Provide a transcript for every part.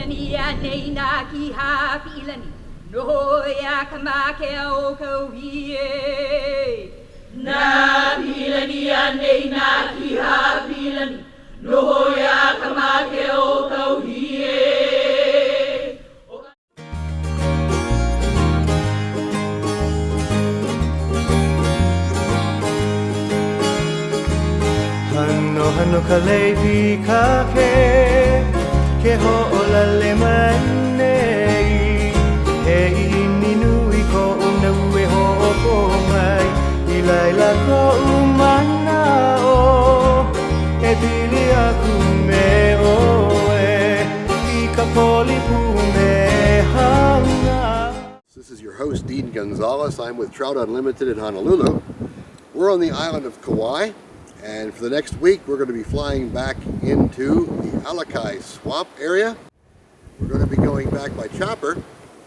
pilani a nei na ki ha pilani. No ya kama ke o Kauai. Na pilani a nei na ki ha pilani. No ya kama ke o Kauai. Hano kalevi kake ke ho'ola le manei e ininui ko unau e ho'oko mai I laila ko umanao e pili aku me oe I ka polipu me hanga. This is your host Dean Gonzalez. I'm with Trout Unlimited in Honolulu. We're on the island of Kauai. And for the next week, we're going to be flying back into the Alakai swamp area. We're going to be going back by chopper,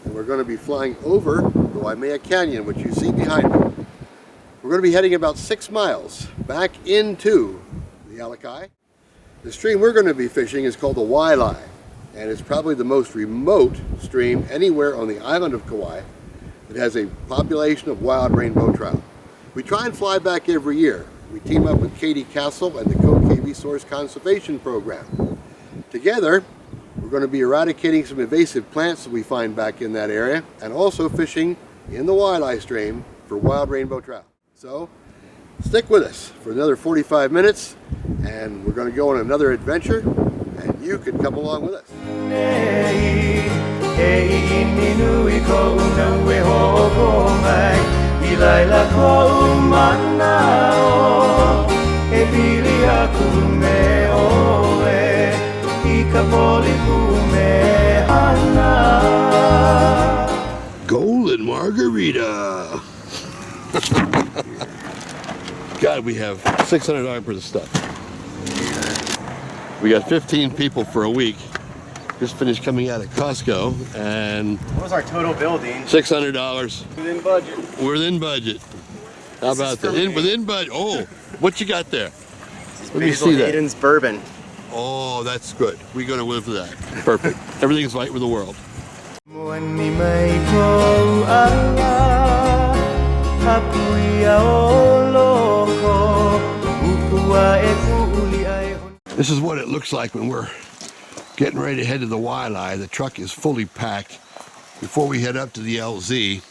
and we're going to be flying over the Waimea Canyon, which you see behind me. We're going to be heading about 6 miles back into the Alakai. The stream we're going to be fishing is called the Waialae, and it's probably the most remote stream anywhere on the island of Kauai. It has a population of wild rainbow trout. We try and fly back every year. We team up with Katty Cassel and the Kokee Resource Conservation Project. Together, we're going to be eradicating some invasive plants that we find back in that area and also fishing in the Waialae stream for wild rainbow trout. So, stick with us for another 45 minutes and we're going to go on another adventure and you can come along with us. Ilaila ko umanao e pili aku me oe I ka polipu me hana. Golden margarita. God, we have $600 worth of stuff. We got 15 people for a week. Just finished coming out of Costco, and what was our total bill, Dean? $600. Within budget. We're within budget. How about that? Within budget. Oh, what you got there? Let me see that. Aiden's bourbon. Oh, that's good. We're going to live for that. Perfect. Everything's right with the world. This is what it looks like when we're getting ready to head to the Waialae. The truck is fully packed. Before we head up to the LZ,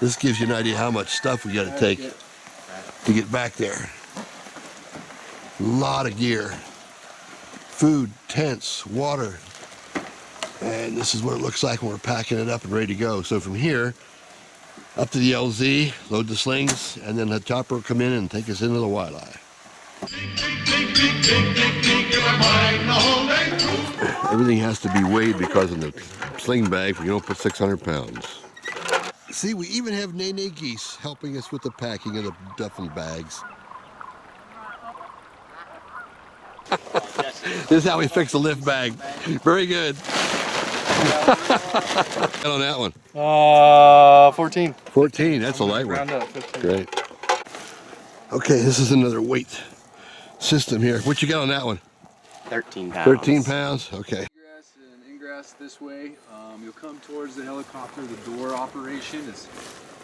this gives you an idea how much stuff we got to take to get back there. A lot of gear. Food, tents, water. And this is what it looks like when we're packing it up and ready to go. So from here, up to the LZ, load the slings, and then the chopper will come in and take us into the Waialae. Everything has to be weighed because in the sling bag, you don't put 600 pounds. See, we even have nene geese helping us with the packing of the duffel bags. This is how we fix the lift bag. Very good. On that one? 14. 14, that's a light one. Round up, 15. Great. Okay, this is another weight system here. What you got on that one? 13 pounds. 13 pounds? Okay. Egress and ingress this way. You'll come towards the helicopter. The door operation is,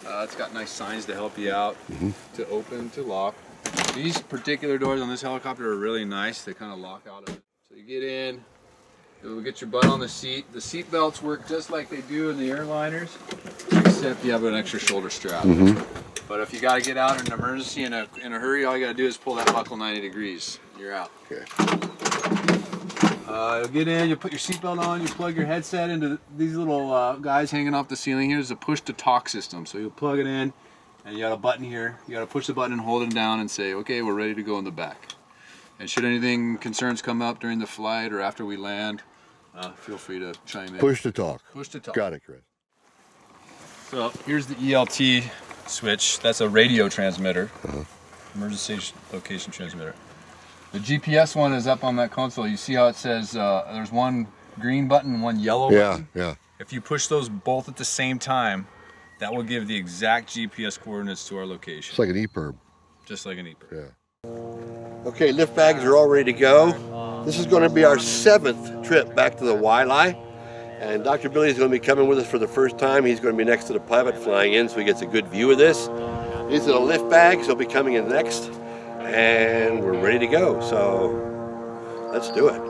it's got nice signs to help you out, to open, to lock. These particular doors on this helicopter are really nice. They kind of lock out of it. So you get in, you'll get your butt on the seat. The seat belts work just like they do in the airliners, except you have an extra shoulder strap. But if you got to get out in an emergency in a hurry, all you got to do is pull that buckle 90 degrees. You're out. Okay. You'll get in, you'll put your seatbelt on, you plug your headset into these little guys hanging off the ceiling here. There's a push to talk system. So you'll plug it in, and you got a button here. You got to push the button and hold it down and say, okay, we're ready to go in the back. And should anything, concerns come up during the flight or after we land, feel free to chime in. Push to talk. Push to talk. Got it, Chris. So here's the ELT switch. That's a radio transmitter, emergency location transmitter. The GPS one is up on that console. You see how it says there's one green button and one yellow button? Yeah. If you push those both at the same time, that will give the exact GPS coordinates to our location. It's like an EPIRB. Just like an EPIRB. Yeah. Okay, lift bags are all ready to go. This is going to be our 7th trip back to the Waialae. And Dr. Billy is going to be coming with us for the first time. He's going to be next to the pilot flying in so he gets a good view of this. He's in a lift bag, so he'll be coming in next. And we're ready to go, so let's do it.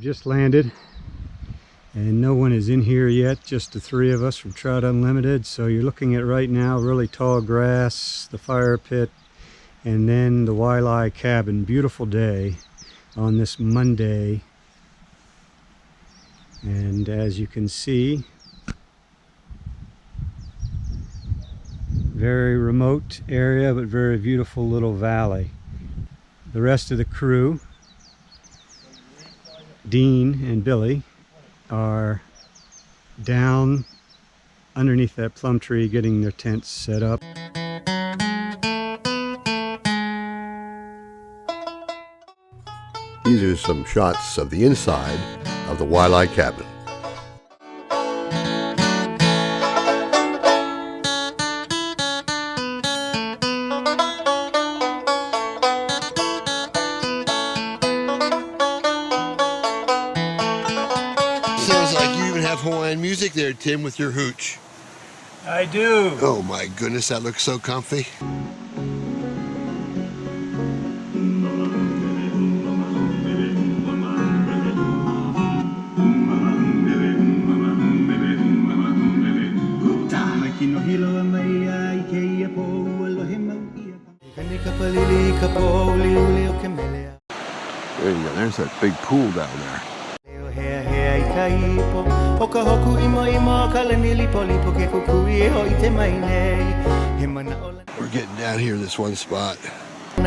Just landed and no one is in here yet, just the three of us from Trout Unlimited. So you're looking at right now really tall grass, the fire pit, and then the Waialae cabin. Beautiful day on this Monday, and as you can see, very remote area but very beautiful little valley. The rest of the crew, Dean and Billy, are down underneath that plum tree getting their tents set up. These are some shots of the inside of the Waialae cabin. Sounds like you even have Hawaiian music there, Tim, with your hooch. I do. Oh my goodness, that looks so comfy. There you go, there's that big pool down there. We're getting down here this one spot. In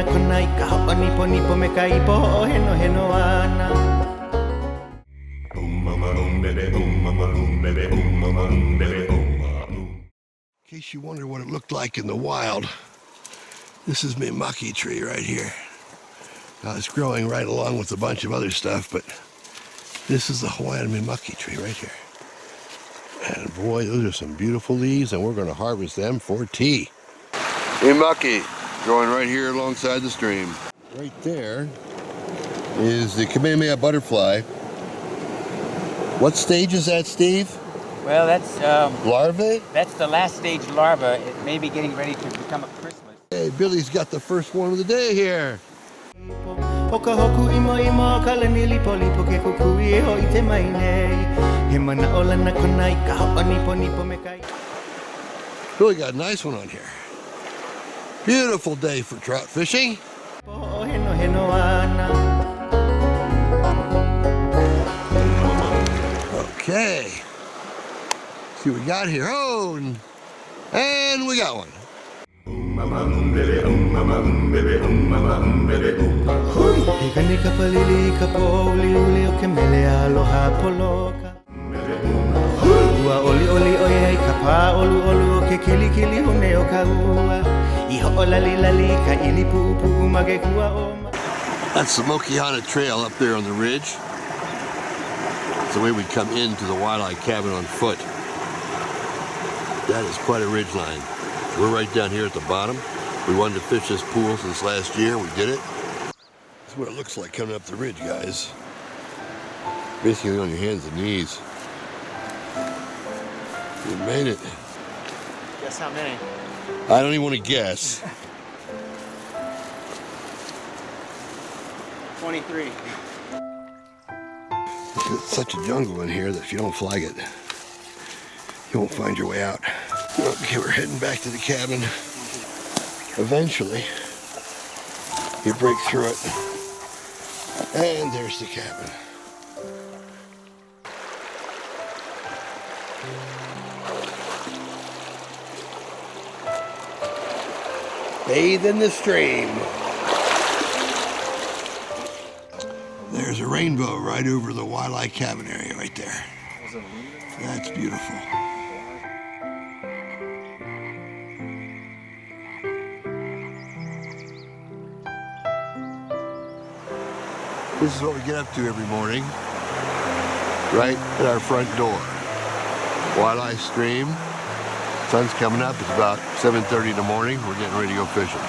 case you wonder what it looked like in the wild, this is my maki tree right here. Now it's growing right along with a bunch of other stuff, but this is the Hawaiian mimaki tree right here. And boy, those are some beautiful leaves, and we're going to harvest them for tea. Mimaki growing right here alongside the stream. Right there is the Kamehameha butterfly. What stage is that, Steve? Well, that's larvae? That's the last stage larva. It may be getting ready to become a chrysalis. Hey, Billy's got the first one of the day here. Really got a nice one on here. Beautiful day for trout fishing. Okay. See what we got here. Oh, and we got one. kapalili kapoli uli o ke mele aloha poloka. Ua oli oli oye kapa olu olu o ke kili kili hune o ka ua. Iho o lali lali ka ili pu pu mage kua o ma. That's the Mokiana Trail up there on the ridge. It's the way we come into the Waialae cabin on foot. That is quite a ridge line. We're right down here at the bottom. We wanted to fish this pool since last year. We did it. This is what it looks like coming up the ridge, guys. Basically on your hands and knees. You made it. Guess how many? I don't even want to guess. 23. It's such a jungle in here that if you don't flag it, you won't find your way out. Okay, we're heading back to the cabin. Eventually, you break through it, and there's the cabin. Bathe in the stream. There's a rainbow right over the Waialae cabin area right there. That's beautiful. This is what we get up to every morning, right at our front door. Waialae stream. Sun's coming up. It's about 7:30 in the morning. We're getting ready to go fishing.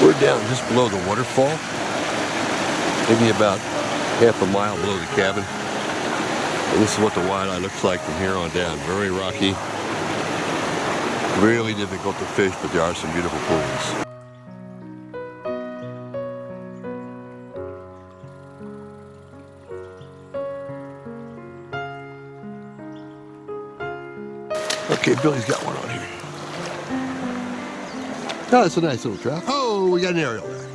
We're down just below the waterfall, maybe about half a mile below the cabin. And this is what the Waialae looks like from here on down. Very rocky, really difficult to fish, but there are some beautiful pools. Okay, Billy's got one on here. Oh, that's a nice little trout. Oh, we got an aerial there.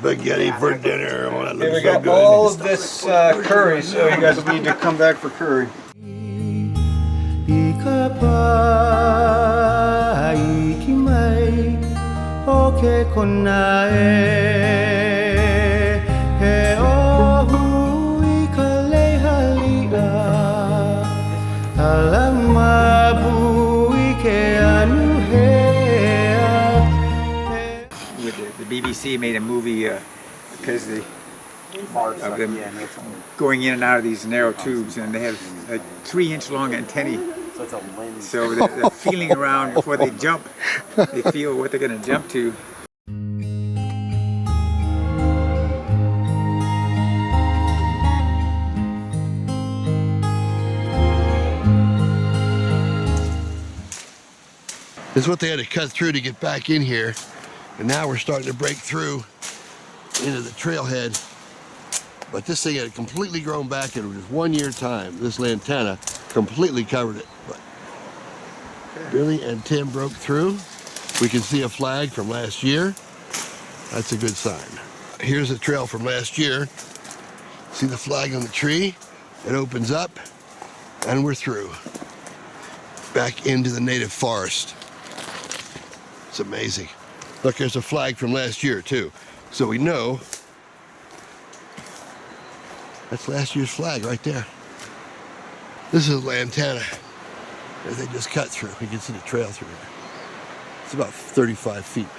spaghetti for dinner. Oh, that Hey, looks we so got good. all of this curry, so you guys need to come back for curry. The BBC made a movie because of them going in and out of these narrow tubes, and they have like 3-inch long antennae. So they're feeling around before they jump. They feel what they're going to jump to. This is what they had to cut through to get back in here. And now we're starting to break through into the trailhead. But this thing had completely grown back in just 1 year time. This lantana completely covered it. But Billy and Tim broke through. We can see a flag from last year. That's a good sign. Here's a trail from last year. See the flag on the tree? It opens up and we're through. Back into the native forest. It's amazing. Look, there's a flag from last year too. So we know that's last year's flag right there. This is a lantana that they just cut through. You can see the trail through there. It's about 35 feet.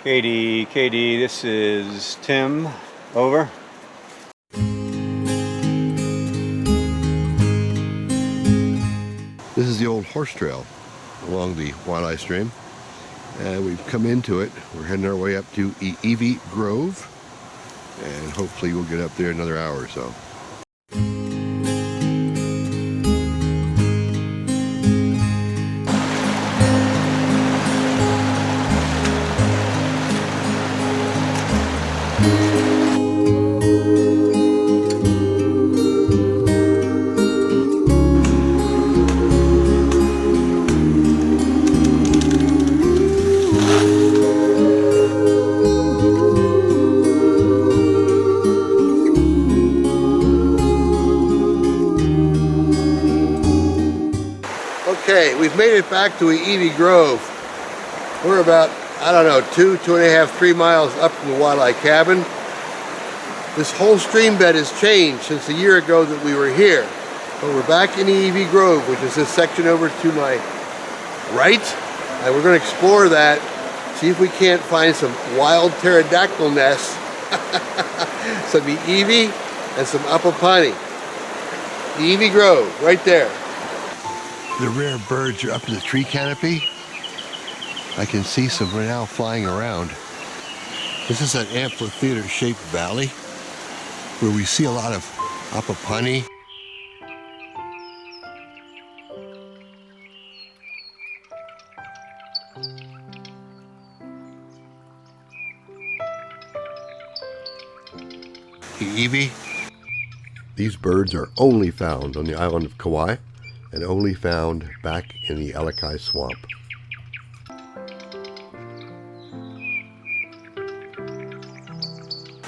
Katie, this is Tim. Over. This is the old horse trail along the Waialae stream. We've come into it. We're heading our way up to Evie Grove, and hopefully we'll get up there another hour or so. Okay, we've made it back to Evie Grove. We're about, I don't know, 2.5, 3 miles up from the Waialae cabin. This whole stream bed has changed since a year ago that we were here. But we're back in Evie Grove, which is this section over to my right. And we're going to explore that, see if we can't find some wild pterodactyl nests, some Evie and some Apapani. Evie Grove, right there. The rare birds are up in the tree canopy. I can see some right now flying around. This is an amphitheater-shaped valley where we see a lot of Apapani. Evie. These birds are only found on the island of Kauai and only found back in the Alakai swamp.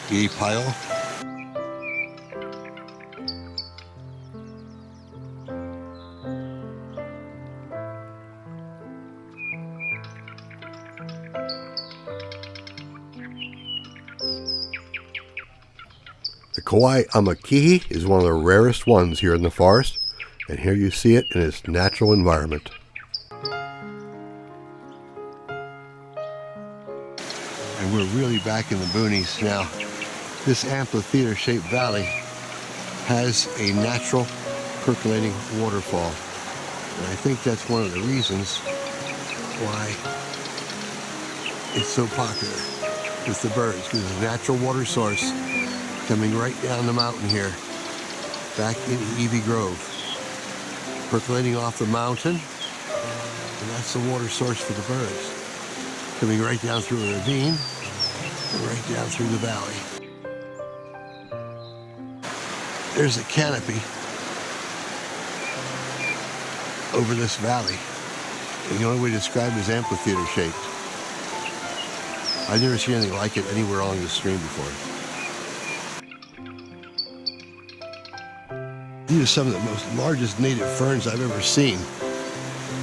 The pile. The Kauai amakihi is one of the rarest ones here in the forest, and here you see it in its natural environment. And we're really back in the boonies now. This amphitheater-shaped valley has a natural percolating waterfall. And I think that's one of the reasons why it's so popular with the birds, because it's a natural water source coming right down the mountain here, back in Evie Grove, percolating off the mountain, and that's the water source for the birds, coming right down through a ravine, and right down through the valley. There's a canopy over this valley, and the only way to describe it is amphitheater shaped. I've never seen anything like it anywhere along the stream before. These are some of the most largest native ferns I've ever seen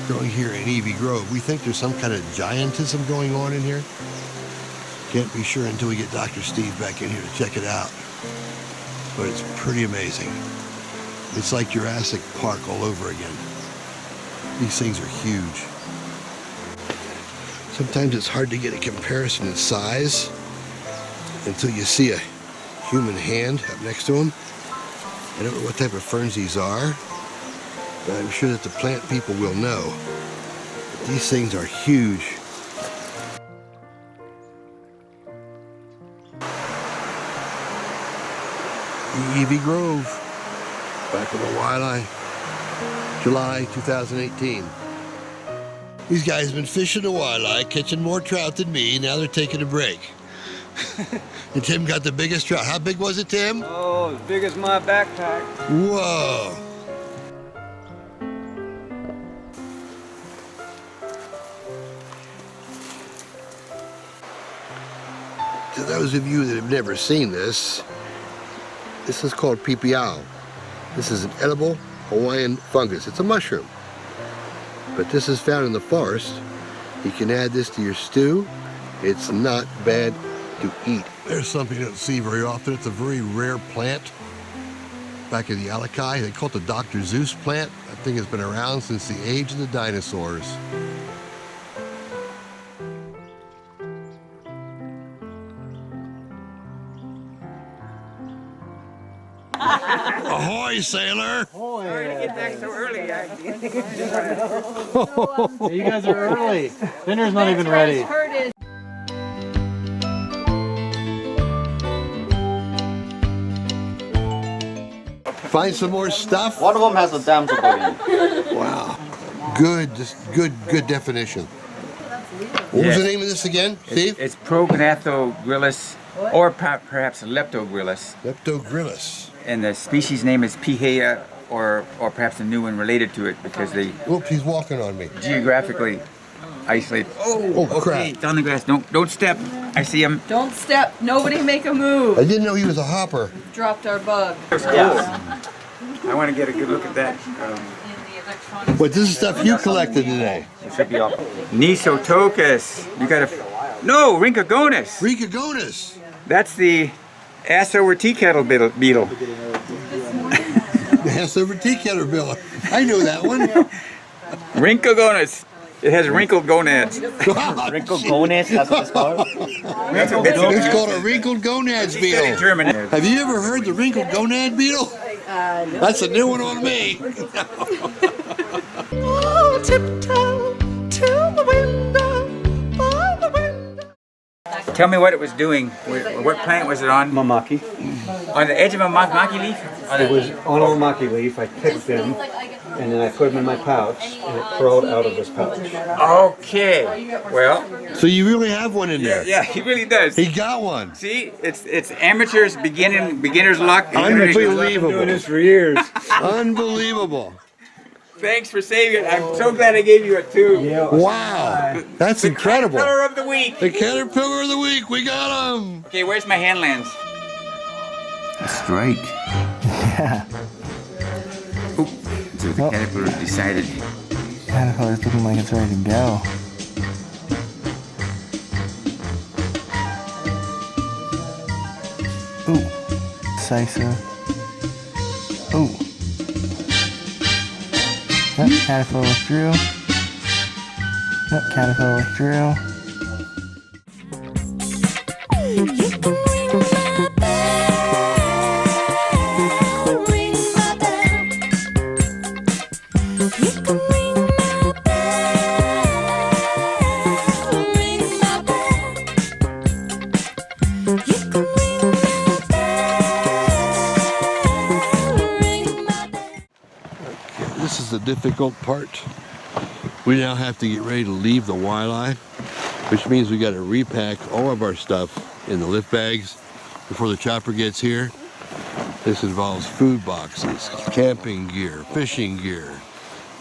growing here in Evie Grove. We think there's some kind of giantism going on in here. Can't be sure until we get Dr. Steve back in here to check it out. But it's pretty amazing. It's like Jurassic Park all over again. These things are huge. Sometimes it's hard to get a comparison in size until you see a human hand up next to them. I don't know what type of ferns these are, but I'm sure that the plant people will know. But these things are huge. Evie Grove, back in the Waialae, July 2018. These guys have been fishing a waialae, catching more trout than me. Now they're taking a break. And Tim got the biggest trout. How big was it, Tim? Oh, as big as my backpack. Whoa. To those of you that have never seen this is called pipiao. This is an edible Hawaiian fungus. It's a mushroom. But this is found in the forest. You can add this to your stew. It's not bad to eat. There's something you don't see very often. It's a very rare plant. Back in the Alakai, they call it the Dr. Zeus plant. That thing has been around since the age of the dinosaurs. Ahoy, sailor! Sorry to get back so early. You guys are early. Dinner's not even ready. Find some more stuff? One of them has a damsel bug. Wow. Good, just good definition. What was the name of this again, Steve? It's Prognathogyrillis, or perhaps Leptogryllus. Leptogryllus. And the species name is Pihea, or perhaps a new one related to it because they Whoops, he's walking on me. geographically isolate. Oh, Okay, crap. it's on the grass. Don't step. I see him. Don't step. Nobody make a move. I didn't know he was a hopper. Dropped our bug. Yes. I want to get a good look at that. But this is stuff you collected today. It should be off. Nisotocus. You got to. No, Rhynchogonus. Rhynchogonus. That's the ass over tea kettle beetle. Ass over tea kettle beetle. I know that one. Rhynchogonus. It has wrinkled gonads. Wrinkled gonads, that's what it's called. It's called a wrinkled gonads In beetle. German. Have you ever heard the wrinkled gonad beetle? No. That's a new one on me. Oh, tiptoe to the window, by the window. Tell me what it was doing. What plant was it on? Mamaki. On the edge of a maki leaf? It was on a mamaki leaf. I picked them, and then I put them in my pouch, and it crawled out of this pouch. Okay. Well. So you really have one in there? Yeah, he really does. He got one. See, it's amateurs beginner's luck. Unbelievable. I've been doing this for years. Unbelievable. Thanks for saving it. I'm so glad I gave you it too. Wow. That's incredible. Caterpillar of the week. The Caterpillar of the Week. We got him. Okay, where's my handlands? Strike. Yeah. Oop. So the caterpillar decided. Caterpillar's looking like it's ready to go. Ooh. Sisa. Ooh. Yep, caterpillar withdrew. Yep, caterpillar withdrew. This is the difficult part. We now have to get ready to leave the Waialae, which means we got to repack all of our stuff in the lift bags before the chopper gets here. This involves food boxes, camping gear, fishing gear,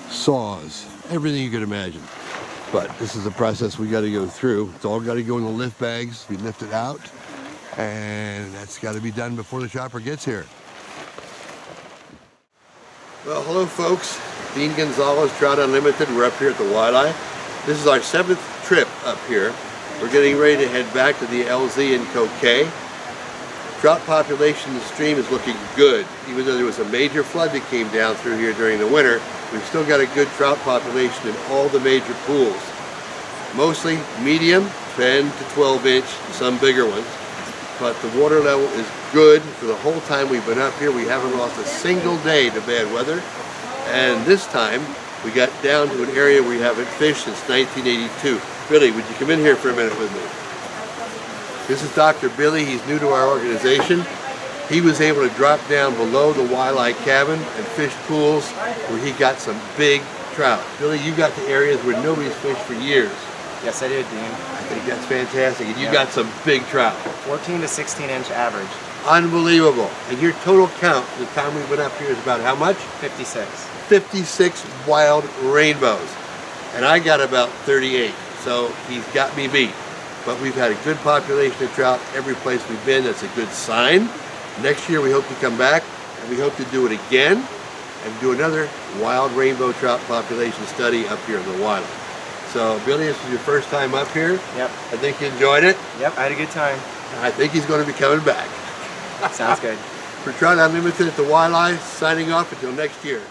saws, everything you could imagine. But this is the process we got to go through. It's all got to go in the lift bags, be lifted out, and that's got to be done before the chopper gets here. Well, hello folks. Dean Gonzalez, Trout Unlimited. We're up here at the Waialae. This is our 7th trip up here. We're getting ready to head back to the LZ in Kokee. Trout population in the stream is looking good. Even though there was a major flood that came down through here during the winter, we've still got a good trout population in all the major pools. Mostly medium, 10 to 12 inch, some bigger ones. But the water level is good. For the whole time we've been up here, we haven't lost a single day to bad weather. And this time, we got down to an area where we haven't fished since 1982. Billy, would you come in here for a minute with me? This is Dr. Billy. He's new to our organization. He was able to drop down below the Waialae cabin and fish pools where he got some big trout. Billy, you got to areas where nobody's fished for years. Yes, I did, Dean. I think that's fantastic. And you got some big trout. 14 to 16 inch average. Unbelievable. And your total count for the time we went up here is about how much? 56. 56 wild rainbows. And I got about 38. So he's got me beat. But we've had a good population of trout every place we've been. That's a good sign. Next year we hope to come back and we hope to do it again and do another wild rainbow trout population study up here in the Waialae. So Billy, this is your first time up here. Yep. I think you enjoyed it. Yep, I had a good time. I think he's going to be coming back. Sounds good. For Trout Unlimited at the Waialae, signing off until next year.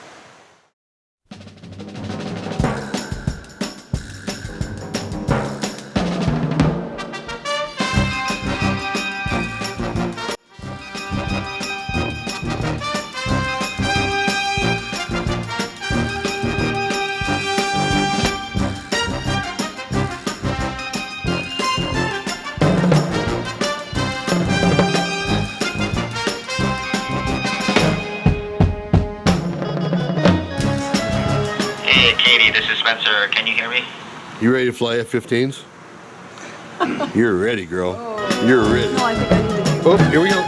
Hey, Katie, this is Spencer. Can you hear me? You ready to fly F-15s? You're ready, girl. You're ready. No, I think I need to. Oh, here we go.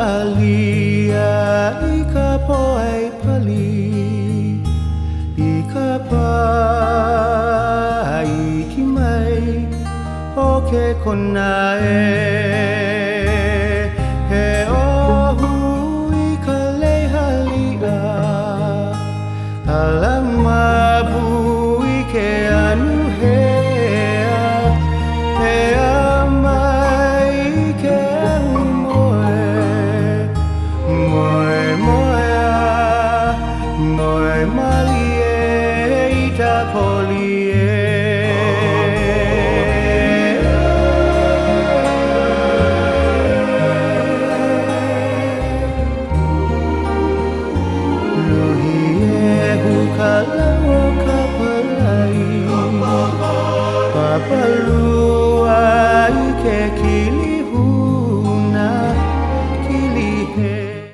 alia I ka poe pali I ka pai ki mai o ke kona e